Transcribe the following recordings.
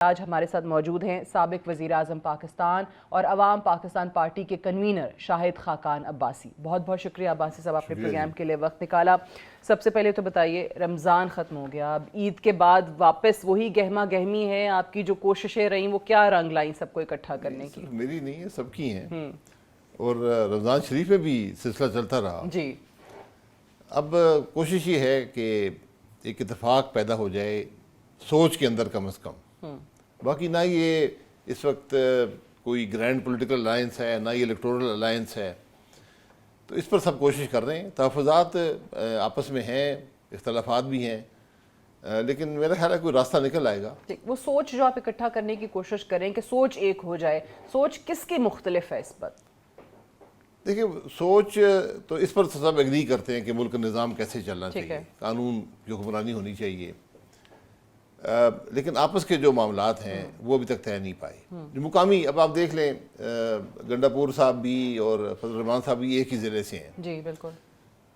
آج ہمارے ساتھ موجود ہیں سابق وزیر اعظم پاکستان اور عوام پاکستان پارٹی کے کنوینر شاہد خاقان عباسی. بہت بہت شکریہ عباسی صاحب، آپ نے پروگرام کے لیے وقت نکالا. سب سے پہلے تو بتائیے، رمضان ختم ہو گیا، اب عید کے بعد واپس وہی گہما گہمی ہے، آپ کی جو کوششیں رہیں وہ کیا رنگ لائیں سب کو اکٹھا کرنے کی؟ میری نہیں ہے، سب کی ہیں، اور رمضان شریف میں بھی سلسلہ چلتا رہا. جی، اب کوشش یہ ہے کہ ایک اتفاق پیدا ہو جائے سوچ کے اندر کم از کم. باقی نہ یہ اس وقت کوئی گرینڈ پولیٹیکل الائنس ہے، نہ یہ الیکٹورل الائنس ہے، تو اس پر سب کوشش کر رہے ہیں. تحفظات آپس میں ہیں، اختلافات بھی ہیں، لیکن میرا خیال ہے کوئی راستہ نکل آئے گا. وہ سوچ جو آپ اکٹھا کرنے کی کوشش کریں کہ سوچ ایک ہو جائے، سوچ کس کی مختلف ہے اس پر؟ دیکھیں، سوچ تو اس پر سب ایگری کرتے ہیں کہ ملک کا نظام کیسے چلنا چاہیے، قانون کی حکمرانی ہونی چاہیے، لیکن آپس کے جو معاملات ہیں وہ ابھی تک طے نہیں پائے. جو مقامی، اب آپ دیکھ لیں، گنڈا پور صاحب بھی اور فضل الرحمان صاحب بھی ایک ہی ضلع سے ہیں. جی بالکل.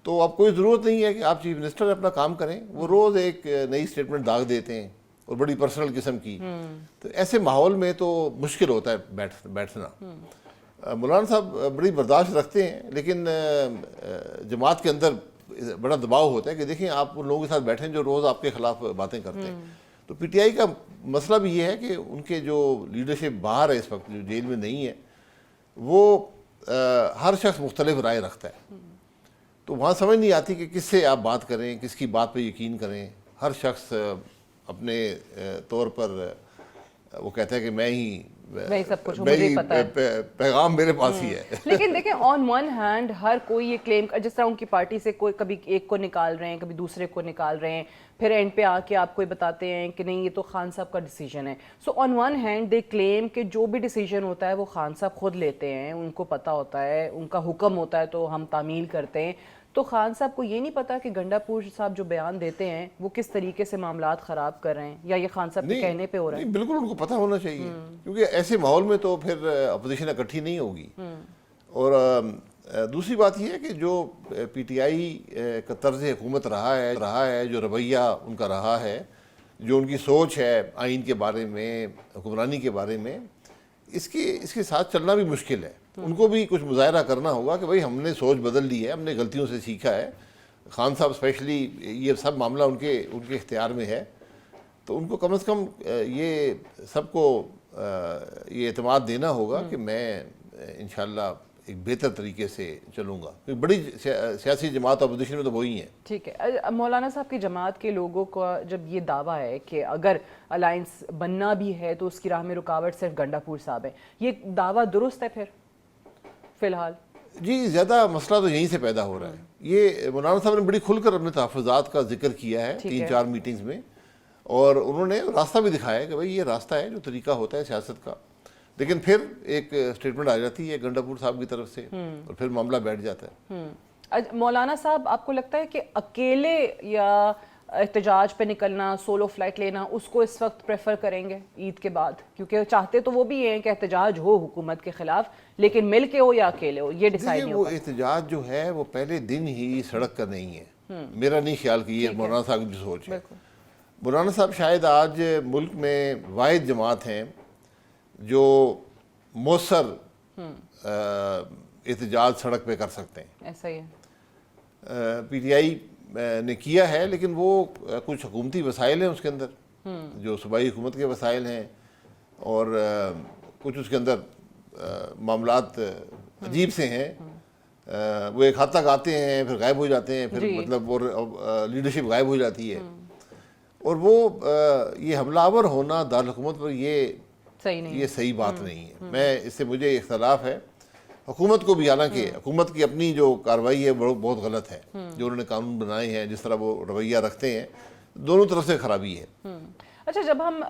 تو اب کوئی ضرورت نہیں ہے کہ آپ چیف منسٹر اپنا کام کریں، وہ روز ایک نئی سٹیٹمنٹ داغ دیتے ہیں اور بڑی پرسنل قسم کی. تو ایسے ماحول میں تو مشکل ہوتا ہے بیٹھنا. مولانا صاحب بڑی برداشت رکھتے ہیں، لیکن جماعت کے اندر بڑا دباؤ ہوتا ہے کہ دیکھیں آپ ان لوگوں کے ساتھ بیٹھیں جو روز آپ کے خلاف باتیں کرتے ہیں. تو پی ٹی آئی کا مسئلہ بھی یہ ہے کہ ان کے جو لیڈرشپ باہر ہے اس وقت، جو جیل میں نہیں ہے، وہ ہر شخص مختلف رائے رکھتا ہے. تو وہاں سمجھ نہیں آتی کہ کس سے آپ بات کریں، کس کی بات پہ یقین کریں. ہر شخص اپنے طور پر وہ کہتا ہے کہ میں ہی سب کچھ، مجھے پتہ ہے، پیغام میرے پاس ہی ہے. لیکن دیکھیں، آن ون ہینڈ ہر کوئی یہ کلیم، جس طرح ان کی پارٹی سے کوئی کبھی ایک کو نکال رہے ہیں، کبھی دوسرے کو نکال رہے ہیں، پھر اینڈ پہ آ کے آپ کو بتاتے ہیں کہ نہیں یہ تو خان صاحب کا ڈیسیجن ہے. سو آن ون ہینڈ دے کلیم کہ جو بھی ڈیسیجن ہوتا ہے وہ خان صاحب خود لیتے ہیں، ان کو پتہ ہوتا ہے، ان کا حکم ہوتا ہے تو ہم تعمیل کرتے ہیں. تو خان صاحب کو یہ نہیں پتا کہ گنڈا پور صاحب جو بیان دیتے ہیں وہ کس طریقے سے معاملات خراب کر رہے ہیں، یا یہ خان صاحب کے کہنے پہ ہو رہا ہے؟ بالکل ان کو پتہ ہونا چاہیے، کیونکہ ایسے ماحول میں تو پھر اپوزیشن اکٹھی نہیں ہوگی. اور دوسری بات یہ ہے کہ جو پی ٹی آئی کا طرز حکومت رہا ہے، جو رویہ ان کا رہا ہے، جو ان کی سوچ ہے آئین کے بارے میں، حکمرانی کے بارے میں، اس کے ساتھ چلنا بھی مشکل ہے. ان کو بھی کچھ مظاہرہ کرنا ہوگا کہ بھئی ہم نے سوچ بدل لی ہے، ہم نے غلطیوں سے سیکھا ہے. خان صاحب اسپیشلی، یہ سب معاملہ ان کے اختیار میں ہے. تو ان کو کم از کم یہ سب کو یہ اعتماد دینا ہوگا کہ میں انشاءاللہ ایک بہتر طریقے سے چلوں گا. بڑی سیاسی جماعت اپوزیشن میں تو وہی ہیں. ٹھیک ہے. مولانا صاحب کی جماعت کے لوگوں کا جب یہ دعویٰ ہے کہ اگر الائنس بننا بھی ہے تو اس کی راہ میں رکاوٹ صرف گنڈا پور صاحب ہے، یہ دعویٰ درست ہے پھر فی الحال؟ جی، زیادہ مسئلہ تو یہیں سے پیدا ہو رہا ہے. یہ مولانا صاحب نے بڑی کھل کر اپنے تحفظات کا ذکر کیا ہے 3-4 میٹنگز میں، اور انہوں نے راستہ بھی دکھایا ہے کہ بھئی یہ راستہ ہے جو طریقہ ہوتا ہے سیاست کا. لیکن پھر ایک سٹیٹمنٹ آ جاتی ہے گنڈا پور صاحب کی طرف سے، اور پھر معاملہ بیٹھ جاتا ہے. مولانا صاحب، آپ کو لگتا ہے کہ اکیلے یا احتجاج پہ نکلنا، سولو فلائٹ لینا، اس کو اس وقت پریفر کریں گے عید کے بعد؟ کیونکہ چاہتے تو وہ بھی ہیں کہ احتجاج ہو حکومت کے خلاف، لیکن مل کے ہو یا اکیلے ہو یہ ڈیسائیڈ نہیں ہوگا. وہ احتجاج جو ہے وہ پہلے دن ہی سڑک کا نہیں ہے. میرا نہیں خیال کہ یہ مولانا صاحب کی سوچ ہے. مولانا صاحب شاید آج ملک میں واحد جماعت ہیں جو مؤثر احتجاج سڑک پہ کر سکتے ہیں. ایسا ہی ہے. پی ٹی آئی نے کیا ہے، لیکن وہ کچھ حکومتی وسائل ہیں اس کے اندر، جو صوبائی حکومت کے وسائل ہیں، اور کچھ اس کے اندر معاملات عجیب سے ہیں. وہ ایک حد تک آتے ہیں پھر غائب ہو جاتے ہیں، پھر مطلب اور لیڈرشپ غائب ہو جاتی ہے. اور وہ یہ حملہ آور ہونا دارالحکومت پر یہ صحیح بات نہیں ہے. میں اس سے مجھے اختلاف ہے. حکومت کو بھی، حالانکہ حکومت کی اپنی جو کارروائی ہے وہ بہت غلط ہے، جو انہوں نے قانون بنائے ہیں، جس طرح وہ رویہ رکھتے ہیں، دونوں طرف سے خرابی ہے. اچھا، جب ہم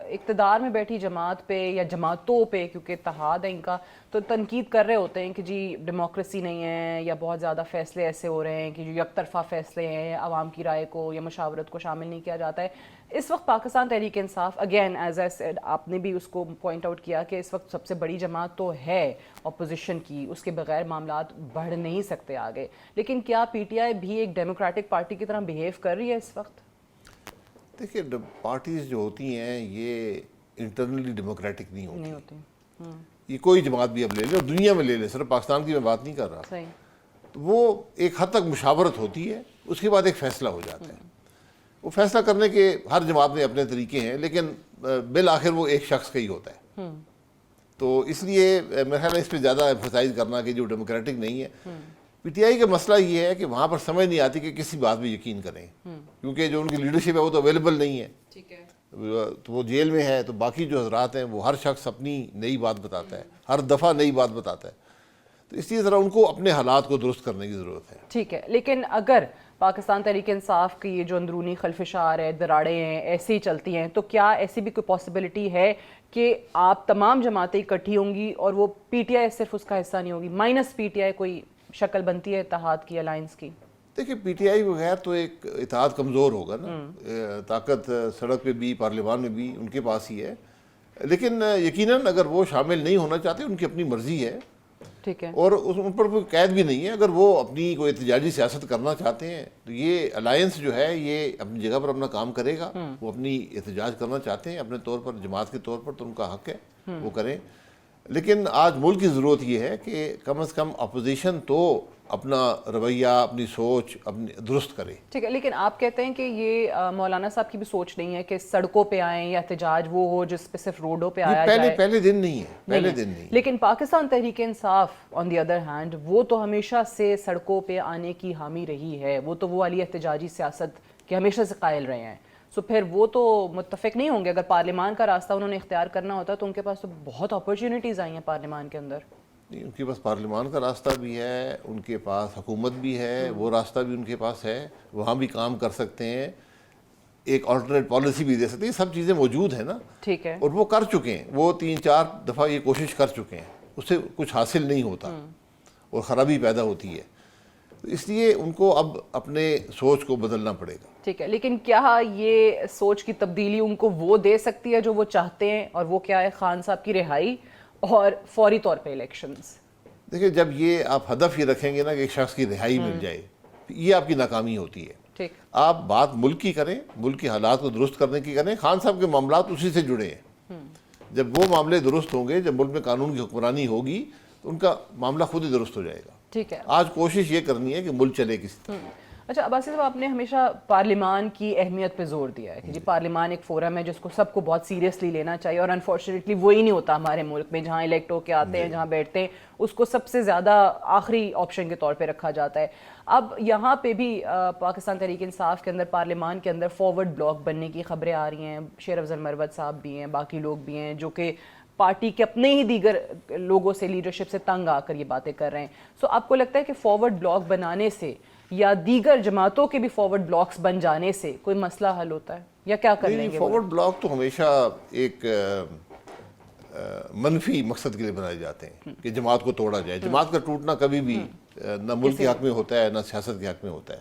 اقتدار میں بیٹھی جماعت پہ یا جماعتوں پہ، کیونکہ اتحاد ہے ان کا، تو تنقید کر رہے ہوتے ہیں کہ جی ڈیموکریسی نہیں ہے، یا بہت زیادہ فیصلے ایسے ہو رہے ہیں کہ جو یک طرفہ فیصلے ہیں، عوام کی رائے کو یا مشاورت کو شامل نہیں کیا جاتا ہے. اس وقت Pakistan Tehreek Insaf, again as I said, آپ نے بھی اس کو پوائنٹ آؤٹ کیا کہ اس وقت سب سے بڑی جماعت تو ہے اپوزیشن کی، اس کے بغیر معاملات بڑھ نہیں سکتے آگے. لیکن کیا پی ٹی آئی بھی ایک ڈیموکریٹک پارٹی کی طرح بیہیو کر رہی ہے اس وقت؟ دیکھیے پارٹیز جو ہوتی ہیں یہ انٹرنلی ڈیموکریٹک نہیں نہیں ہوتی. ہوتی. یہ کوئی جماعت بھی اب لے لے اور دنیا میں لے لے, صرف پاکستان کی میں بات نہیں کر رہا. صحیح. تو وہ ایک حد تک مشاورت ہوتی ہے, اس کے بعد ایک فیصلہ ہو جاتا ہے. وہ فیصلہ کرنے کے ہر جماعت میں اپنے طریقے ہیں, لیکن بالآخر وہ ایک شخص کا ہی ہوتا ہے. تو اس لیے میرا خیال ہے اس پہ زیادہ ایمفسائز کرنا کہ جو ڈیموکریٹک نہیں ہے. پی ٹی آئی کا مسئلہ یہ ہے کہ وہاں پر سمجھ نہیں آتی کہ کسی بات میں یقین کریں, کیونکہ جو ان کی لیڈرشپ ہے وہ تو اویلیبل نہیں ہے. ٹھیک ہے. تو وہ جیل میں ہے, تو باقی جو حضرات ہیں وہ ہر شخص اپنی نئی بات بتاتا ہے, ہر دفعہ نئی بات بتاتا ہے. تو اس لیے ذرا ان کو اپنے حالات کو درست کرنے کی ضرورت ہے. ٹھیک ہے, لیکن اگر پاکستان تحریک انصاف کی یہ جو اندرونی خلفشار ہے, دراڑیں ہیں, ایسے ہی چلتی ہیں, تو کیا ایسی بھی کوئی پاسبلٹی ہے کہ آپ تمام جماعتیں اکٹھی ہوں گی اور وہ پی ٹی آئی صرف اس کا حصہ نہیں ہوگی, مائنس پی ٹی آئی کوئی شکل بنتی ہے اتحاد کی, الائنس کی؟ دیکھیں پی ٹی آئی بغیر تو ایک اتحاد کمزور ہوگا نا. طاقت سڑک پہ بھی پارلیمان میں بھی ان کے پاس ہی ہے, لیکن یقیناً اگر وہ شامل نہیں ہونا چاہتے, ان کی اپنی مرضی ہے. ٹھیک ہے. اور ان پر کوئی قید بھی نہیں ہے. اگر وہ اپنی کوئی احتجاجی سیاست کرنا چاہتے ہیں تو یہ الائنس جو ہے یہ اپنی جگہ پر اپنا کام کرے گا. وہ اپنی احتجاج کرنا چاہتے ہیں اپنے طور پر, جماعت کے طور پر, تو ان کا حق ہے وہ کریں. لیکن آج ملک کی ضرورت یہ ہے کہ کم از کم اپوزیشن تو اپنا رویہ, اپنی سوچ اپنی درست کرے. ٹھیک ہے, لیکن آپ کہتے ہیں کہ یہ مولانا صاحب کی بھی سوچ نہیں ہے کہ سڑکوں پہ آئیں یا احتجاج وہ ہو جس پہ صرف روڈوں پہ آیا جائے. پہلے دن نہیں ہے, پہلے دن نہیں. لیکن پاکستان تحریک انصاف آن دی ادر ہینڈ وہ تو ہمیشہ سے سڑکوں پہ آنے کی حامی رہی ہے, وہ تو وہ والی احتجاجی سیاست کے ہمیشہ سے قائل رہے ہیں. سو پھر وہ تو متفق نہیں ہوں گے. اگر پارلیمان کا راستہ انہوں نے اختیار کرنا ہوتا تو ان کے پاس تو بہت اپرچونیٹیز آئی ہیں پارلیمان کے اندر. نہیں, ان کے پاس پارلیمان کا راستہ بھی ہے, ان کے پاس حکومت بھی ہے, وہ راستہ بھی ان کے پاس ہے, وہاں بھی کام کر سکتے ہیں, ایک آلٹرنیٹ پالیسی بھی دے سکتے ہیں. یہ سب چیزیں موجود ہیں نا. ٹھیک ہے. اور وہ کر چکے ہیں, وہ 3-4 دفعہ یہ کوشش کر چکے ہیں, اس سے کچھ حاصل نہیں ہوتا اور خرابی پیدا ہوتی ہے. تو اس لیے ان کو اب اپنے سوچ کو بدلنا پڑے گا. ٹھیک ہے, لیکن کیا یہ سوچ کی تبدیلی ان کو وہ دے سکتی ہے جو وہ چاہتے ہیں, اور وہ کیا ہے خان صاحب کی رہائی اور فوری طور پہ الیکشنز؟ دیکھیں جب یہ آپ ہدف یہ رکھیں گے نا کہ ایک شخص کی رہائی مل جائے, یہ آپ کی ناکامی ہوتی ہے. ٹھیک. آپ بات ملک کی کریں, ملک کے حالات کو درست کرنے کی کریں. خان صاحب کے معاملات اسی سے جڑے ہیں. جب وہ معاملے درست ہوں گے, جب ملک میں قانون کی حکمرانی ہوگی, تو ان کا معاملہ خود ہی درست ہو جائے گا. ٹھیک ہے. آج کوشش یہ کرنی ہے کہ ملک چلے کس طرح. اچھا عباسی صاحب, آپ نے ہمیشہ پارلیمان کی اہمیت پہ زور دیا ہے کہ جی پارلیمان ایک فورم ہے جس کو سب کو بہت سیریسلی لینا چاہیے, اور انفارچونیٹلی وہی نہیں ہوتا ہمارے ملک میں. جہاں الیکٹ ہو کے آتے ہیں, جہاں بیٹھتے ہیں, اس کو سب سے زیادہ آخری آپشن کے طور پہ رکھا جاتا ہے. اب یہاں پہ بھی پاکستان تحریک انصاف کے اندر پارلیمان کے اندر فارورڈ بلاک بننے کی خبریں آ رہی ہیں. شیر افضل مروت صاحب بھی ہیں, باقی لوگ بھی ہیں جو کہ پارٹی کے اپنے ہی دیگر لوگوں سے, لیڈرشپ سے تنگ آ کر یہ باتیں کر رہے ہیں. سو آپ کو لگتا ہے کہ فارورڈ بلاک بنانے سے یا دیگر جماعتوں کے بھی فارورڈ بلاکس بن جانے سے کوئی مسئلہ حل ہوتا ہے, یا کیا کر لیں گے؟ فارورڈ بلاک تو ہمیشہ ایک منفی مقصد کے لیے بنائے جاتے ہیں کہ جماعت کو توڑا جائے. جماعت کا ٹوٹنا کبھی بھی نہ ملک کے حق میں ہوتا ہے, نہ سیاست کے حق میں ہوتا ہے.